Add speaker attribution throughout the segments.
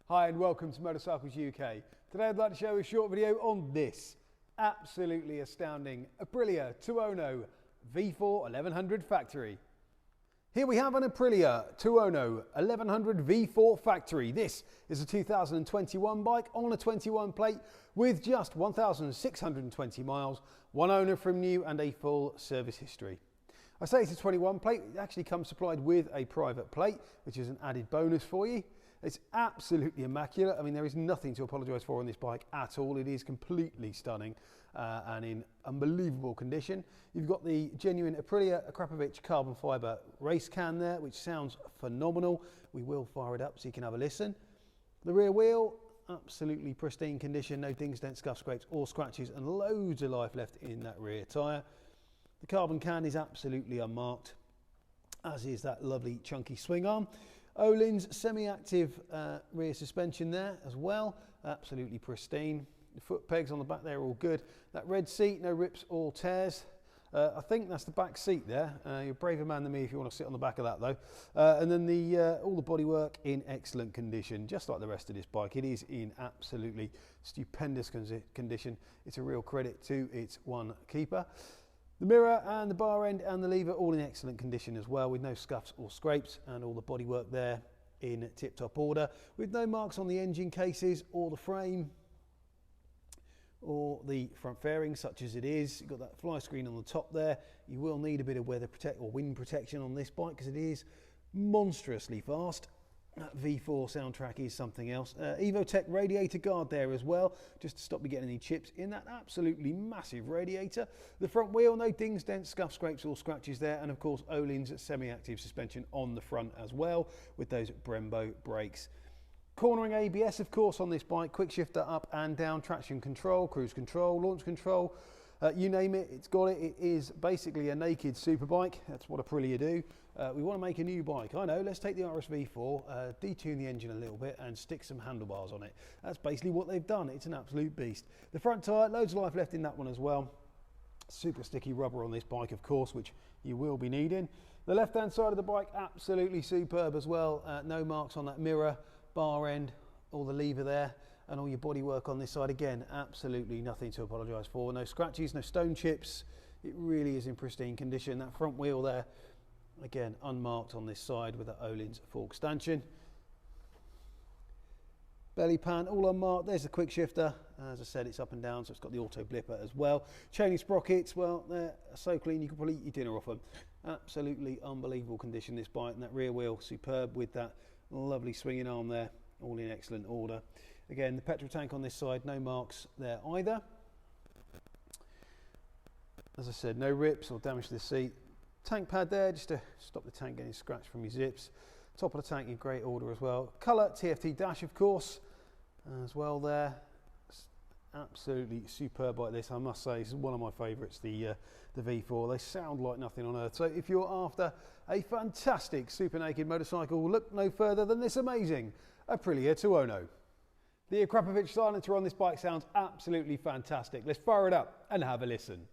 Speaker 1: Hi and welcome to Motorcycles UK. Today I'd like to show you a short video on this absolutely astounding Aprilia Tuono V4 1100 factory. Here we have an Aprilia Tuono 1100 V4 factory. This is a 2021 bike on a 21 plate with just 1,620 miles, one owner from new and a full service history. I say it's a 21 plate, it actually comes supplied with a private plate, which is an added bonus for you. It's absolutely immaculate. I mean, there is nothing to apologise for on this bike at all. It is completely stunning and in unbelievable condition. You've got the genuine Aprilia Akrapovic carbon fibre race can there, which sounds phenomenal. We will fire it up so you can have a listen. The rear wheel, absolutely pristine condition, no dings, dents, scuffs, scrapes or scratches, and loads of life left in that rear tyre. The carbon can is absolutely unmarked, as is that lovely chunky swing arm. Öhlins semi-active rear suspension there as well, absolutely pristine. The foot pegs on the back there are all good. That red seat, no rips or tears. I think that's the back seat there. You're a braver man than me if you want to sit on the back of that though. And then all the bodywork in excellent condition, just like the rest of this bike. It is in absolutely stupendous condition. It's a real credit to its one keeper. The mirror and the bar end and the lever all in excellent condition as well, with no scuffs or scrapes, and all the bodywork there in tip-top order, with no marks on the engine cases or the frame or the front fairing, such as it is. You've got that fly screen on the top there. You will need a bit of wind protection on this bike because it is monstrously fast. That V4 soundtrack is something else. Evotech radiator guard there as well, just to stop you getting any chips in that absolutely massive radiator. The front wheel, no dings, dents, scuffs, scrapes or scratches there, and of course Öhlins semi-active suspension on the front as well, with those Brembo brakes. Cornering ABS of course on this bike, quick shifter up and down, traction control, cruise control, launch control, you name it, it's got it. It is basically a naked superbike. That's what Aprilia do. We want to make a new bike. I know, let's take the RSV4, detune the engine a little bit and stick some handlebars on it. That's basically what they've done. It's an absolute beast. The front tyre, loads of life left in that one as well. Super sticky rubber on this bike, of course, which you will be needing. The left-hand side of the bike, absolutely superb as well. No marks on that mirror, bar end, all the lever there, and all your bodywork on this side. Again, absolutely nothing to apologise for. No scratches, no stone chips. It really is in pristine condition. That front wheel there, again, unmarked on this side with that Öhlins Forks stanchion. Belly pan, all unmarked. There's the quick shifter. As I said, it's up and down, so it's got the auto blipper as well. Chaining sprockets, well, they're so clean you can probably eat your dinner off them. Absolutely unbelievable condition, this bike. And that rear wheel, superb with that lovely swinging arm there, all in excellent order. Again, the petrol tank on this side, no marks there either. As I said, no rips or damage to the seat. Tank pad there, just to stop the tank getting scratched from your zips. Top of the tank in great order as well. Colour TFT dash, of course, as well there. It's absolutely superb like this, I must say. This is one of my favourites, the V4. They sound like nothing on earth. So if you're after a fantastic super naked motorcycle, look no further than this amazing Aprilia Tuono. The Akrapovic silencer on this bike sounds absolutely fantastic. Let's fire it up and have a listen.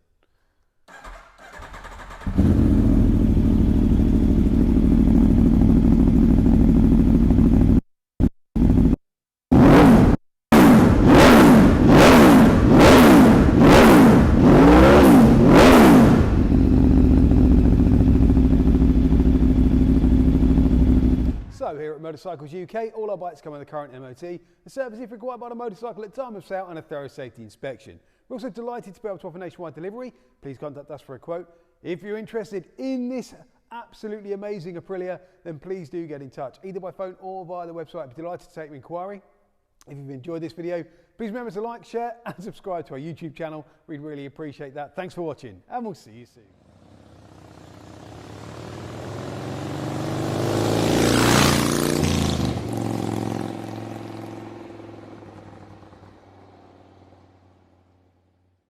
Speaker 1: So here at Motorcycles UK, all our bikes come with a current MOT, the service if required by the motorcycle at time of sale, and a thorough safety inspection. We're also delighted to be able to offer nationwide delivery. Please contact us for a quote. If you're interested in this absolutely amazing Aprilia, then please do get in touch, either by phone or via the website. I'd be delighted to take your inquiry. If you've enjoyed this video, please remember to like, share and subscribe to our YouTube channel. We'd really appreciate that. Thanks for watching, and we'll see you soon.